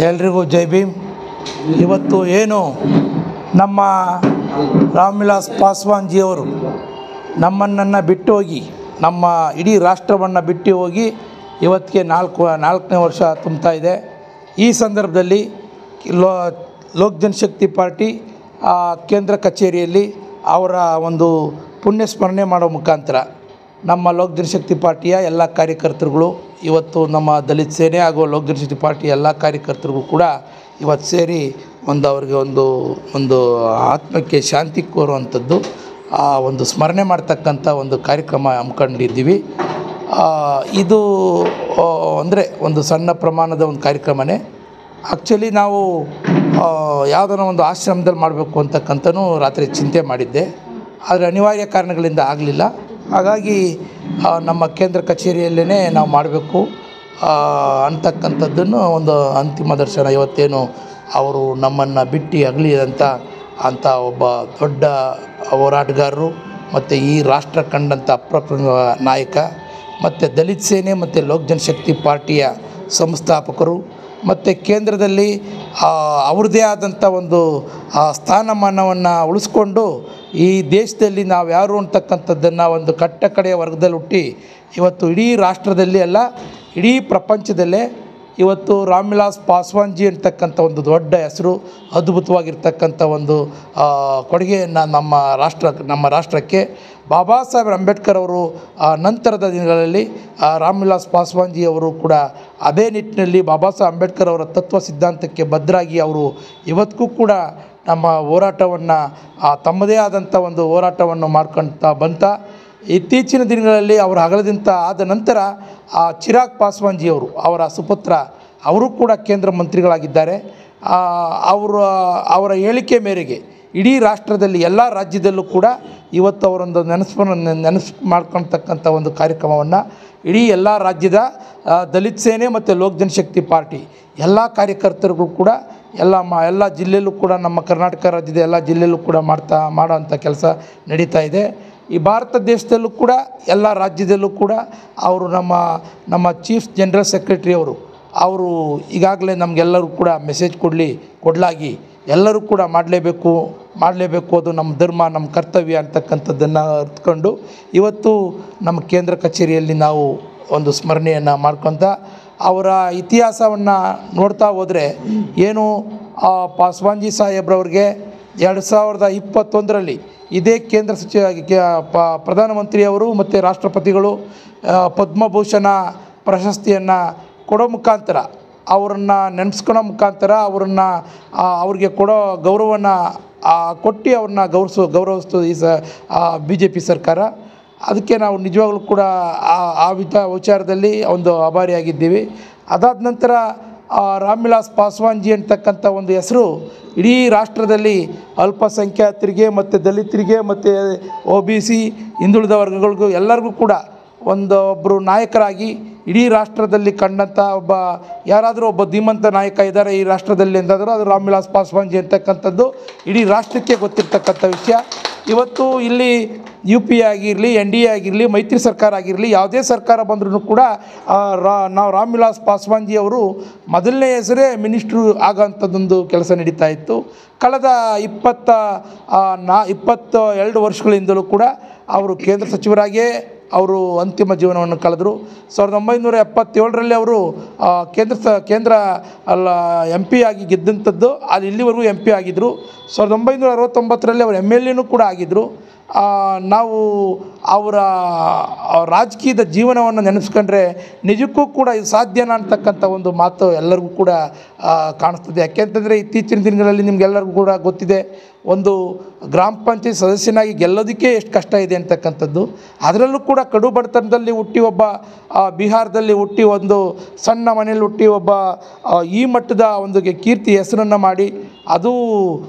ಎಲ್ರಿಗೂ ಜೈ ಭೀಮ್. ಇವತ್ತು ಏನು ನಮ್ಮ ರಾಮ್ ವಿಲಾಸ್ ಪಾಸ್ವಾನ್ ಜಿಯವರು ನಮ್ಮನ್ನು ಬಿಟ್ಟು ಹೋಗಿ, ನಮ್ಮ ಇಡೀ ರಾಷ್ಟ್ರವನ್ನು ಬಿಟ್ಟು ಹೋಗಿ ಇವತ್ತಿಗೆ ನಾಲ್ಕನೇ ವರ್ಷ ತುಂಬ್ತಾ ಇದೆ. ಈ ಸಂದರ್ಭದಲ್ಲಿ ಲೋಕ್ ಜನಶಕ್ತಿ ಪಾರ್ಟಿ ಕೇಂದ್ರ ಕಚೇರಿಯಲ್ಲಿ ಅವರ ಒಂದು ಪುಣ್ಯ ಸ್ಮರಣೆ ಮಾಡೋ ಮುಖಾಂತರ ನಮ್ಮ ಲೋಕ್ ಜನಶಕ್ತಿ ಪಾರ್ಟಿಯ ಎಲ್ಲ ಕಾರ್ಯಕರ್ತರುಗಳು ಇವತ್ತು ನಮ್ಮ ದಲಿತ ಸೇನೆ ಹಾಗೂ ಲೋಕ್ ಜನಶಕ್ತಿ ಪಾರ್ಟಿಯ ಎಲ್ಲ ಕಾರ್ಯಕರ್ತರಿಗೂ ಕೂಡ ಇವತ್ತು ಸೇರಿ ಅವ್ರಿಗೆ ಒಂದು ಆತ್ಮಕ್ಕೆ ಶಾಂತಿ ಕೋರುವಂಥದ್ದು ಒಂದು ಸ್ಮರಣೆ ಮಾಡ್ತಕ್ಕಂಥ ಒಂದು ಕಾರ್ಯಕ್ರಮ ಹಮ್ಮಿಕೊಂಡಿದ್ದೀವಿ. ಇದು ಅಂದರೆ ಒಂದು ಸಣ್ಣ ಪ್ರಮಾಣದ ಒಂದು ಕಾರ್ಯಕ್ರಮನೇ. ಆ್ಯಕ್ಚುಲಿ ನಾವು ಯಾವುದೋ ಒಂದು ಆಶ್ರಮದಲ್ಲಿ ಮಾಡಬೇಕು ಅಂತಕ್ಕಂಥನೂ ರಾತ್ರಿ ಚಿಂತೆ ಮಾಡಿದ್ದೆ, ಆದರೆ ಅನಿವಾರ್ಯ ಕಾರಣಗಳಿಂದ ಆಗಲಿಲ್ಲ. ಹಾಗಾಗಿ ನಮ್ಮ ಕೇಂದ್ರ ಕಚೇರಿಯಲ್ಲೇ ನಾವು ಮಾಡಬೇಕು ಅಂತಕ್ಕಂಥದ್ದನ್ನು ಒಂದು ಅಂತಿಮ ದರ್ಶನ ಇವತ್ತೇನು ಅವರು ನಮ್ಮನ್ನು ಬಿಟ್ಟು ಅಗಲಿ ಅಂತ ಒಬ್ಬ ದೊಡ್ಡ ಹೋರಾಟಗಾರರು ಮತ್ತು ಈ ರಾಷ್ಟ್ರ ಕಂಡಂಥ ಅಪ್ರತಿಮ ನಾಯಕ ಮತ್ತು ದಲಿತ ಸೇನೆ ಮತ್ತು ಲೋಕ್ ಜನಶಕ್ತಿ ಪಾರ್ಟಿಯ ಸಂಸ್ಥಾಪಕರು ಮತ್ತು ಕೇಂದ್ರದಲ್ಲಿ ಅವ್ರದ್ದೇ ಆದಂಥ ಒಂದು ಸ್ಥಾನಮಾನವನ್ನು ಉಳಿಸ್ಕೊಂಡು ಈ ದೇಶದಲ್ಲಿ ನಾವು ಯಾರು ಅಂತಕ್ಕಂಥದ್ದನ್ನು ಒಂದು ಕಡೆಯ ವರ್ಗದಲ್ಲಿ ಹುಟ್ಟಿ ಇವತ್ತು ಇಡೀ ರಾಷ್ಟ್ರದಲ್ಲಿ ಅಲ್ಲ, ಇಡೀ ಪ್ರಪಂಚದಲ್ಲೇ ಇವತ್ತು ರಾಮ್ ವಿಲಾಸ್ ಪಾಸ್ವಾನ್ ಜಿ ಅಂತಕ್ಕಂಥ ಒಂದು ದೊಡ್ಡ ಹೆಸರು, ಅದ್ಭುತವಾಗಿರ್ತಕ್ಕಂಥ ಒಂದು ಕೊಡುಗೆಯನ್ನು ನಮ್ಮ ರಾಷ್ಟ್ರಕ್ಕೆ ಬಾಬಾ ಸಾಹೇಬ್ ಅಂಬೇಡ್ಕರ್ ಅವರು ನಂತರದ ದಿನಗಳಲ್ಲಿ ರಾಮ್ ವಿಲಾಸ್ ಪಾಸ್ವಾನ್ ಜಿ ಅವರು ಕೂಡ ಅದೇ ನಿಟ್ಟಿನಲ್ಲಿ ಬಾಬಾ ಸಾಹೇಬ್ ಅಂಬೇಡ್ಕರ್ ಅವರ ತತ್ವ ಸಿದ್ಧಾಂತಕ್ಕೆ ಬದ್ಧರಾಗಿ ಅವರು ಇವತ್ತಿಗೂ ಕೂಡ ನಮ್ಮ ಹೋರಾಟವನ್ನು ತಮ್ಮದೇ ಆದಂಥ ಒಂದು ಹೋರಾಟವನ್ನು ಮಾಡ್ಕೊಳ್ತಾ ಬಂತ. ಇತ್ತೀಚಿನ ದಿನಗಳಲ್ಲಿ ಅವರ ಅಗಲದಿಂದ ಆದ ನಂತರ ಚಿರಾಗ್ ಪಾಸ್ವಾನ್ ಜಿ ಅವರು, ಅವರ ಸುಪುತ್ರ, ಅವರು ಕೂಡ ಕೇಂದ್ರ ಮಂತ್ರಿಗಳಾಗಿದ್ದಾರೆ. ಅವರ ಹೇಳಿಕೆ ಮೇರೆಗೆ ಇಡೀ ರಾಷ್ಟ್ರದಲ್ಲಿ ಎಲ್ಲ ರಾಜ್ಯದಲ್ಲೂ ಕೂಡ ಇವತ್ತು ಅವರೊಂದು ನೆನಪು ಮಾಡ್ಕೊಳ್ತಕ್ಕಂಥ ಒಂದು ಕಾರ್ಯಕ್ರಮವನ್ನು ಇಡೀ ಎಲ್ಲ ರಾಜ್ಯದ ದಲಿತ ಸೇನೆ ಮತ್ತು ಲೋಕ್ ಜನಶಕ್ತಿ ಪಾರ್ಟಿ ಎಲ್ಲ ಕಾರ್ಯಕರ್ತರಿಗೂ ಕೂಡ ಎಲ್ಲ ಜಿಲ್ಲೆಯಲ್ಲೂ ಕೂಡ, ನಮ್ಮ ಕರ್ನಾಟಕ ರಾಜ್ಯದ ಎಲ್ಲ ಜಿಲ್ಲೆಯಲ್ಲೂ ಕೂಡ ಮಾಡೋಂಥ ಕೆಲಸ ನಡೀತಾ ಇದೆ. ಈ ಭಾರತ ದೇಶದಲ್ಲೂ ಕೂಡ ಎಲ್ಲ ರಾಜ್ಯದಲ್ಲೂ ಕೂಡ ಅವರು ನಮ್ಮ ಚೀಫ್ ಜನರಲ್ ಸೆಕ್ರೆಟರಿ ಅವರು ಈಗಾಗಲೇ ನಮಗೆಲ್ಲರೂ ಕೂಡ ಮೆಸೇಜ್ ಕೊಡಲಾಗಿ ಎಲ್ಲರೂ ಕೂಡ ಮಾಡಲೇಬೇಕು, ಅದು ನಮ್ಮ ಧರ್ಮ, ನಮ್ಮ ಕರ್ತವ್ಯ ಅಂತಕ್ಕಂಥದ್ದನ್ನು ಅರ್ಥಕೊಂಡು ಇವತ್ತು ನಮ್ಮ ಕೇಂದ್ರ ಕಚೇರಿಯಲ್ಲಿ ನಾವು ಒಂದು ಸ್ಮರಣೆಯನ್ನು ಮಾಡ್ಕೊತ ಅವರ ಇತಿಹಾಸವನ್ನು ನೋಡ್ತಾ ಹೋದರೆ ಏನು ಪಾಸ್ವಾನ್ಜಿ ಸಾಹೇಬ್ರವ್ರಿಗೆ 2021ರಲ್ಲಿ ಇದೇ ಕೇಂದ್ರ ಪ್ರಧಾನಮಂತ್ರಿಯವರು ಮತ್ತು ರಾಷ್ಟ್ರಪತಿಗಳು ಪದ್ಮಭೂಷಣ ಪ್ರಶಸ್ತಿಯನ್ನು ಕೊಡೋ ಮುಖಾಂತರ, ಅವರನ್ನು ನೆನೆಸ್ಕೊಳ್ಳೋ ಮುಖಾಂತರ ಅವ್ರಿಗೆ ಕೊಡೋ ಗೌರವನ ಕೊಟ್ಟು ಅವ್ರನ್ನ ಗೌರವಿಸ್ತು ಈ BJP ಸರ್ಕಾರ. ಅದಕ್ಕೆ ನಾವು ನಿಜವಾಗ್ಲೂ ಕೂಡ ಆ ವಿಚಾರದಲ್ಲಿ ಒಂದು ಆಭಾರಿಯಾಗಿದ್ದೀವಿ. ಅದಾದ ನಂತರ ರಾಮ್ ವಿಲಾಸ್ ಪಾಸ್ವಾನ್ ಜಿ ಅಂತಕ್ಕಂಥ ಒಂದು ಹೆಸರು ಇಡೀ ರಾಷ್ಟ್ರದಲ್ಲಿ ಅಲ್ಪಸಂಖ್ಯಾತರಿಗೆ ಮತ್ತು ದಲಿತರಿಗೆ ಮತ್ತು OBC ಹಿಂದುಳಿದ ವರ್ಗಗಳಿಗೂ ಎಲ್ಲರಿಗೂ ಕೂಡ ಒಬ್ಬರು ನಾಯಕರಾಗಿ ಇಡೀ ರಾಷ್ಟ್ರದಲ್ಲಿ ಕಂಡಂಥ ಯಾರಾದರೂ ಒಬ್ಬ ಧೀಮಂತ ನಾಯಕ ಇದ್ದಾರೆ ಈ ರಾಷ್ಟ್ರದಲ್ಲಿ ಅಂತಾದರೂ ಅದು ರಾಮ್ ವಿಲಾಸ್ ಪಾಸ್ವಾನ್ ಜಿ ಅಂತಕ್ಕಂಥದ್ದು ಇಡೀ ರಾಷ್ಟ್ರಕ್ಕೆ ಗೊತ್ತಿರ್ತಕ್ಕಂಥ ವಿಷಯ. ಇವತ್ತು ಇಲ್ಲಿ UP ಆಗಿರಲಿ, NDA ಆಗಿರಲಿ, ಮೈತ್ರಿ ಸರ್ಕಾರ ಆಗಿರಲಿ, ಯಾವುದೇ ಸರ್ಕಾರ ಬಂದ್ರೂ ಕೂಡ ನಾವು ರಾಮ್ ವಿಲಾಸ್ ಪಾಸ್ವಾನ್ ಜಿ ಅವರು ಮೊದಲನೇ ಹೆಸರೇ ಮಿನಿಸ್ಟ್ರು ಆಗೋಂಥದ್ದೊಂದು ಕೆಲಸ ನಡೀತಾ ಇತ್ತು. ಕಳೆದ 22 ವರ್ಷಗಳಿಂದಲೂ ಕೂಡ ಅವರು ಕೇಂದ್ರ ಸಚಿವರಾಗಿಯೇ ಅವರು ಅಂತಿಮ ಜೀವನವನ್ನು ಕಳೆದರು. 1977ರಲ್ಲಿ ಅವರು ಕೇಂದ್ರ MP ಆಗಿ ಗೆದ್ದಂಥದ್ದು, ಅಲ್ಲಿ ಇಲ್ಲಿವರೆಗೂ MP ಆಗಿದ್ದರು. 1969ರಲ್ಲಿ ಅವರು MLAನೂ ಕೂಡ ಆಗಿದ್ದರು. ನಾವು ಅವರ ರಾಜಕೀಯದ ಜೀವನವನ್ನು ನೆನೆಸ್ಕೊಂಡ್ರೆ ನಿಜಕ್ಕೂ ಕೂಡ ಇದು ಸಾಧ್ಯನಾ ಅಂತಕ್ಕಂಥ ಒಂದು ಮಾತು ಎಲ್ಲರಿಗೂ ಕೂಡ ಕಾಣಿಸ್ತದೆ. ಯಾಕೆಂತಂದರೆ ಇತ್ತೀಚಿನ ದಿನಗಳಲ್ಲಿ ನಿಮಗೆಲ್ಲರಿಗೂ ಕೂಡ ಗೊತ್ತಿದೆ, ಒಂದು ಗ್ರಾಮ ಪಂಚಾಯತ್ ಸದಸ್ಯನಾಗಿ ಗೆಲ್ಲೋದಕ್ಕೆ ಎಷ್ಟು ಕಷ್ಟ ಇದೆ ಅಂತಕ್ಕಂಥದ್ದು. ಅದರಲ್ಲೂ ಕೂಡ ಕಡು ಬಡತನದಲ್ಲಿ ಹುಟ್ಟಿ ಬಿಹಾರದಲ್ಲಿ ಹುಟ್ಟಿ ಒಂದು ಸಣ್ಣ ಮನೆಯಲ್ಲಿ ಹುಟ್ಟಿ ಈ ಮಟ್ಟದ ಒಂದು ಕೀರ್ತಿ ಹೆಸರನ್ನು ಮಾಡಿ ಅದು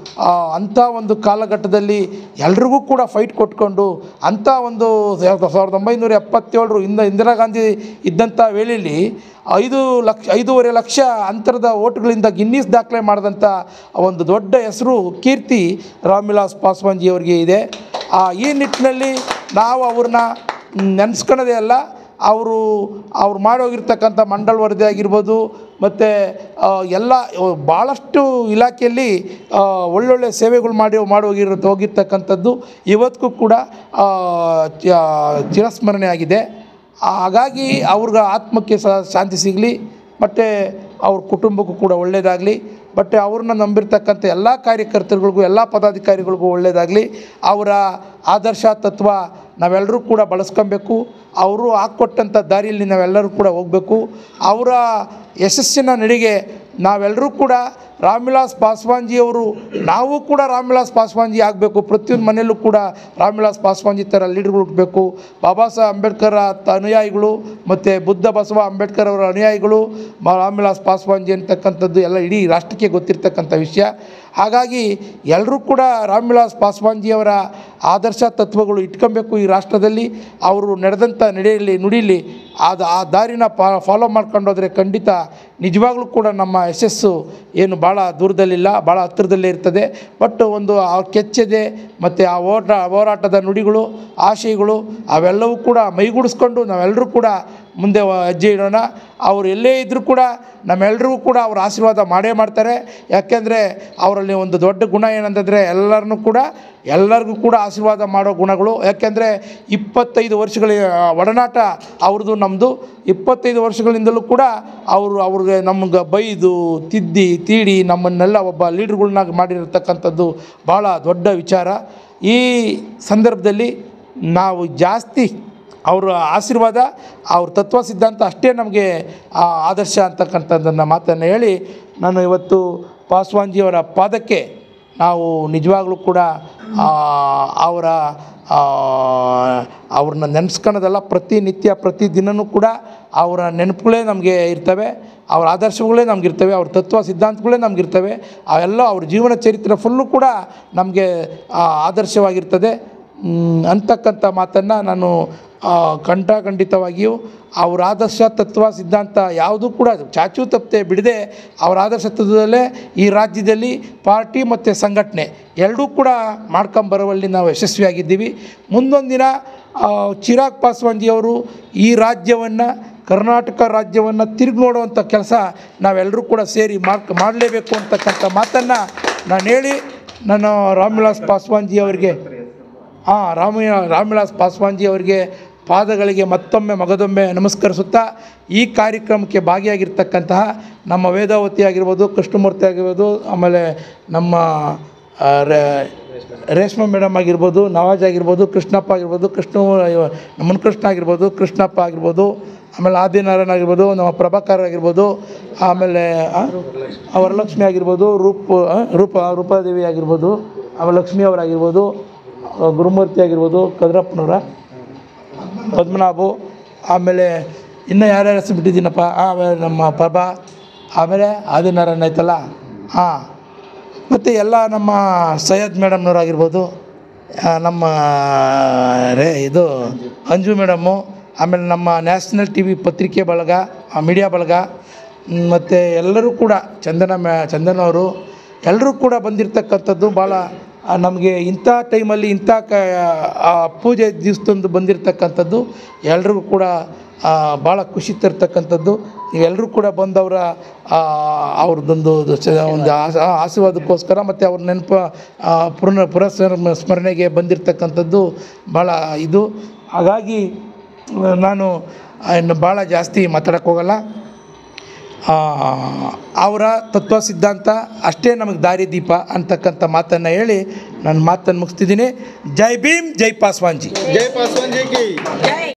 ಅಂಥ ಒಂದು ಕಾಲಘಟ್ಟದಲ್ಲಿ ಎಲ್ರಿಗೂ ಕೂಡ ಫೈಟ್ ಕೊಟ್ಕೊಂಡು ಅಂಥ ಒಂದು 1977 ಇಂದಿರಾ ಗಾಂಧಿ ಇದ್ದಂಥ ವೇಳೆಯಲ್ಲಿ 5.5 ಲಕ್ಷ ಅಂತರದ ಓಟ್ಗಳಿಂದ ಗಿನ್ನಿಸ್ ದಾಖಲೆ ಮಾಡಿದಂಥ ಒಂದು ದೊಡ್ಡ ಹೆಸರು, ಕೀರ್ತಿ ರಾಮ್ ವಿಲಾಸ್ ಪಾಸ್ವಾನ್ ಜಿ ಅವರಿಗೆ ಇದೆ. ಈ ನಿಟ್ಟಿನಲ್ಲಿ ನಾವು ಅವ್ರನ್ನ ನೆನೆಸ್ಕೊಳ್ಳೋದೇ ಅಲ್ಲ, ಅವ್ರು ಮಾಡೋಗಿರ್ತಕ್ಕಂಥ ಮಂಡಲ್ ವರದಿ ಆಗಿರ್ಬೋದು, ಮತ್ತು ಎಲ್ಲ ಭಾಳಷ್ಟು ಇಲಾಖೆಯಲ್ಲಿ ಒಳ್ಳೊಳ್ಳೆ ಸೇವೆಗಳು ಹೋಗಿರ್ತಕ್ಕಂಥದ್ದು ಇವತ್ತಿಗೂ ಕೂಡ ಚಿರಸ್ಮರಣೆ ಆಗಿದೆ. ಹಾಗಾಗಿ ಅವ್ರಿಗೆ ಆತ್ಮಕ್ಕೆ ಶಾಂತಿ ಸಿಗಲಿ, ಮತ್ತು ಅವ್ರ ಕುಟುಂಬಕ್ಕೂ ಕೂಡ ಒಳ್ಳೆಯದಾಗಲಿ, ಮತ್ತು ಅವ್ರನ್ನ ನಂಬಿರ್ತಕ್ಕಂಥ ಎಲ್ಲ ಕಾರ್ಯಕರ್ತರುಗಳಿಗೂ ಎಲ್ಲ ಪದಾಧಿಕಾರಿಗಳಿಗೂ ಒಳ್ಳೆಯದಾಗಲಿ. ಅವರ ಆದರ್ಶ ತತ್ವ ನಾವೆಲ್ಲರೂ ಕೂಡ ಬಳಸ್ಕೊಬೇಕು. ಅವರು ಹಾಕ್ಕೊಟ್ಟಂಥ ದಾರಿಯಲ್ಲಿ ನಾವೆಲ್ಲರೂ ಕೂಡ ಹೋಗಬೇಕು. ಅವರ ಯಶಸ್ಸಿನ ನಡೆಗೆ ನಾವೆಲ್ಲರೂ ಕೂಡ ರಾಮ್ ವಿಲಾಸ್ ಪಾಸ್ವಾನ್ಜಿಯವರು, ನಾವು ಕೂಡ ರಾಮ್ ವಿಲಾಸ್ ಪಾಸ್ವಾನ್ಜಿ ಆಗಬೇಕು. ಪ್ರತಿಯೊಂದು ಮನೆಯಲ್ಲೂ ಕೂಡ ರಾಮ್ ವಿಲಾಸ್ ಪಾಸ್ವಾನ್ಜಿ ಥರ ಲೀಡರ್ಗಳು ಹುಟ್ಟಬೇಕು. ಬಾಬಾ ಸಾಹೇಬ್ ಅಂಬೇಡ್ಕರ್ ಅನುಯಾಯಿಗಳು ಮತ್ತು ಬುದ್ಧ ಬಸವ ಅಂಬೇಡ್ಕರ್ ಅವರ ಅನುಯಾಯಿಗಳು ರಾಮ್ ವಿಲಾಸ್ ಪಾಸ್ವಾನ್ಜಿ ಅಂತಕ್ಕಂಥದ್ದು ಎಲ್ಲ ಇಡೀ ರಾಷ್ಟ್ರಕ್ಕೆ ಗೊತ್ತಿರ್ತಕ್ಕಂಥ ವಿಷಯ. ಹಾಗಾಗಿ ಎಲ್ಲರೂ ಕೂಡ ರಾಮ್ ವಿಲಾಸ್ ಪಾಸ್ವಾನ್ಜಿಯವರ ಆದರ್ಶ ತತ್ವಗಳು ಇಟ್ಕೊಬೇಕು. ಈ ರಾಷ್ಟ್ರದಲ್ಲಿ ಅವರು ನಡೆದಂಥ ನುಡಿಯಲ್ಲಿ ಆ ದಾರಿನ ಫಾಲೋ ಮಾಡ್ಕೊಂಡೋದ್ರೆ ಖಂಡಿತ ನಿಜವಾಗ್ಲೂ ಕೂಡ ನಮ್ಮ ಯಶಸ್ಸು ಏನು ಭಾಳ ದೂರದಲ್ಲಿಲ್ಲ, ಭಾಳ ಹತ್ತಿರದಲ್ಲೇ ಇರ್ತದೆ. ಬಟ್ ಒಂದು ಕೆಚ್ಚದೆ ಮತ್ತು ಆ ಹೋರಾಟದ ನುಡಿಗಳು, ಆಶಯಗಳು ಅವೆಲ್ಲವೂ ಕೂಡ ಮೈಗೂಡಿಸ್ಕೊಂಡು ನಾವೆಲ್ಲರೂ ಕೂಡ ಮುಂದೆ ಹೆಜ್ಜೆ ಇಡೋಣ. ಅವರು ಎಲ್ಲೇ ಇದ್ದರೂ ಕೂಡ ನಮ್ಮೆಲ್ಲರಿಗೂ ಕೂಡ ಅವ್ರ ಆಶೀರ್ವಾದ ಮಾಡೇ ಮಾಡ್ತಾರೆ. ಯಾಕೆಂದರೆ ಅವರಲ್ಲಿ ಒಂದು ದೊಡ್ಡ ಗುಣ ಏನಂತಂದರೆ ಎಲ್ಲರಿಗೂ ಕೂಡ ಆಶೀರ್ವಾದ ಮಾಡೋ ಗುಣಗಳು. ಯಾಕೆಂದರೆ 25 ವರ್ಷಗಳ ಒಡನಾಟ ಅವ್ರದ್ದು ನಮ್ಮದು. 25 ವರ್ಷಗಳಿಂದಲೂ ಕೂಡ ಅವ್ರಿಗೆ ನಮ್ಗೆ ಬೈದು ತಿದ್ದಿ ತೀಡಿ ನಮ್ಮನ್ನೆಲ್ಲ ಒಬ್ಬ ಲೀಡ್ರುಗಳನ್ನಾಗಿ ಮಾಡಿರತಕ್ಕಂಥದ್ದು ಭಾಳ ದೊಡ್ಡ ವಿಚಾರ. ಈ ಸಂದರ್ಭದಲ್ಲಿ ನಾವು ಜಾಸ್ತಿ ಅವರ ಆಶೀರ್ವಾದ, ಅವ್ರ ತತ್ವ ಸಿದ್ಧಾಂತ ಅಷ್ಟೇ ನಮಗೆ ಆದರ್ಶ ಅಂತಕ್ಕಂಥದ್ದನ್ನು ಮಾತನ್ನು ಹೇಳಿ, ನಾನು ಇವತ್ತು ಪಾಸ್ವಾನ್ಜಿಯವರ ಪಾದಕ್ಕೆ ನಾವು ನಿಜವಾಗ್ಲೂ ಕೂಡ ಅವ್ರನ್ನ ನೆನೆಸ್ಕೊಳ್ಳೋದಲ್ಲ, ಪ್ರತಿನಿತ್ಯ ಪ್ರತಿದಿನವೂ ಕೂಡ ಅವರ ನೆನಪುಗಳೇ ನಮಗೆ ಇರ್ತವೆ, ಅವ್ರ ಆದರ್ಶಗಳೇ ನಮಗಿರ್ತವೆ, ಅವ್ರ ತತ್ವ ಸಿದ್ಧಾಂತಗಳೇ ನಮಗಿರ್ತವೆ. ಅವೆಲ್ಲ ಅವ್ರ ಜೀವನ ಚರಿತ್ರೆ ಫುಲ್ಲು ಕೂಡ ನಮಗೆ ಆದರ್ಶವಾಗಿರ್ತದೆ ಅಂತಕ್ಕಂಥ ಮಾತನ್ನು ನಾನು ಖಂಡಿತವಾಗಿಯೂ ಅವ್ರ ಆದರ್ಶ ತತ್ವ ಸಿದ್ಧಾಂತ ಯಾವುದೂ ಕೂಡ ಚಾಚೂ ತಪ್ಪದೆ ಬಿಡದೆ ಅವರ ಆದರ್ಶ ತತ್ವದಲ್ಲೇ ಈ ರಾಜ್ಯದಲ್ಲಿ ಪಾರ್ಟಿ ಮತ್ತು ಸಂಘಟನೆ ಎರಡೂ ಕೂಡ ಮಾಡ್ಕೊಂಬರುವಲ್ಲಿ ನಾವು ಯಶಸ್ವಿಯಾಗಿದ್ದೀವಿ. ಮುಂದೊಂದು ದಿನ ಚಿರಾಗ್ ಪಾಸ್ವಾನ್ಜಿಯವರು ಈ ರಾಜ್ಯವನ್ನು, ಕರ್ನಾಟಕ ರಾಜ್ಯವನ್ನು ತಿರುಗಿ ನೋಡುವಂಥ ಕೆಲಸ ನಾವೆಲ್ಲರೂ ಕೂಡ ಸೇರಿ ಮಾಡಲೇಬೇಕು ಅಂತಕ್ಕಂಥ ಮಾತನ್ನು ನಾನು ಹೇಳಿ, ನಾನು ರಾಮ್ ವಿಲಾಸ್ ಪಾಸ್ವಾನ್ಜಿ ಅವರಿಗೆ ರಾಮ್ ವಿಲಾಸ್ ಪಾಸ್ವಾನ್ಜಿ ಅವರಿಗೆ ಪಾದಗಳಿಗೆ ಮಗದೊಮ್ಮೆ ನಮಸ್ಕರಿಸುತ್ತಾ, ಈ ಕಾರ್ಯಕ್ರಮಕ್ಕೆ ಭಾಗಿಯಾಗಿರ್ತಕ್ಕಂತಹ ನಮ್ಮ ವೇದಾವತಿ ಆಗಿರ್ಬೋದು, ಕೃಷ್ಣಮೂರ್ತಿ ಆಗಿರ್ಬೋದು, ಆಮೇಲೆ ನಮ್ಮ ರೇಷ್ಮಾ ಮೇಡಮ್ ಆಗಿರ್ಬೋದು, ನವಾಜ್ ಆಗಿರ್ಬೋದು, ಕೃಷ್ಣಪ್ಪ ಆಗಿರ್ಬೋದು, ಮುನ್ಕೃಷ್ಣ ಆಗಿರ್ಬೋದು, ಕೃಷ್ಣಪ್ಪ ಆಗಿರ್ಬೋದು, ಆಮೇಲೆ ಆದಿನಾರಾಯಣ ಆಗಿರ್ಬೋದು, ನಮ್ಮ ಪ್ರಭಾಕರ್ ಆಗಿರ್ಬೋದು, ಆಮೇಲೆ ವರಲಕ್ಷ್ಮಿ ಆಗಿರ್ಬೋದು, ರೂಪಾದೇವಿ ಆಗಿರ್ಬೋದು, ಆಮೇಲೆ ಲಕ್ಷ್ಮಿ ಅವರಾಗಿರ್ಬೋದು, ಗುರುಮೂರ್ತಿ ಆಗಿರ್ಬೋದು, ಕದ್ರಪ್ಪನವರ ಪದ್ಮನಾಭು, ಆಮೇಲೆ ಇನ್ನೂ ಯಾರ್ಯಾರು ಹೆಸರು ಬಿಟ್ಟಿದ್ದೀನಪ್ಪ, ಆಮೇಲೆ ನಮ್ಮ ಪ್ರಭಾ, ಆಮೇಲೆ ಆದಿನಾರಾಯಣ ಆಯ್ತಲ್ಲ, ಮತ್ತು ಎಲ್ಲ ನಮ್ಮ ಸೈಯದ್ ಮೇಡಮ್ನವರಾಗಿರ್ಬೋದು, ನಮ್ಮ ಅಂಜು ಮೇಡಮ್ಮು, ಆಮೇಲೆ ನಮ್ಮ ನ್ಯಾಷನಲ್ TV ಪತ್ರಿಕೆ ಬಳಗ, ಮೀಡಿಯಾ ಬಳಗ, ಮತ್ತು ಎಲ್ಲರೂ ಕೂಡ ಚಂದನ್ ಅವರು ಎಲ್ಲರೂ ಕೂಡ ಬಂದಿರತಕ್ಕಂಥದ್ದು ಭಾಳ ನಮಗೆ ಇಂಥ ಟೈಮಲ್ಲಿ ಇಂಥ ಪೂಜೆ ದಿವಸದಂದು ಬಂದಿರತಕ್ಕಂಥದ್ದು ಎಲ್ರಿಗೂ ಕೂಡ ಭಾಳ ಖುಷಿ ತರ್ತಕ್ಕಂಥದ್ದು. ನೀವೆಲ್ಲರೂ ಕೂಡ ಬಂದವರ ಅವ್ರದ್ದೊಂದು ಒಂದು ಆಶೀರ್ವಾದಕ್ಕೋಸ್ಕರ ಮತ್ತು ಅವ್ರ ಸ್ಮರಣೆಗೆ ಬಂದಿರತಕ್ಕಂಥದ್ದು ಭಾಳ ಇದು. ಹಾಗಾಗಿ ನಾನು ಇನ್ನು ಭಾಳ ಜಾಸ್ತಿ ಮಾತಾಡೋಕ್ಕೆ ಹೋಗಲ್ಲ. ಅವರ ತತ್ವ ಸಿದ್ಧಾಂತ ಅಷ್ಟೇ ನಮಗೆ ದಾರಿದೀಪ ಅಂತಕ್ಕಂಥ ಮಾತನ್ನು ಹೇಳಿ ನನ್ನ ಮಾತನ್ನು ಮುಗಿಸ್ತಿದ್ದೀನಿ. ಜೈ ಭೀಮ್, ಜೈ ಪಾಸ್ವಾನ್ಜಿ. ಜೈ ಪಾಸ್ವಾನ್ಜಿ ಕಿ.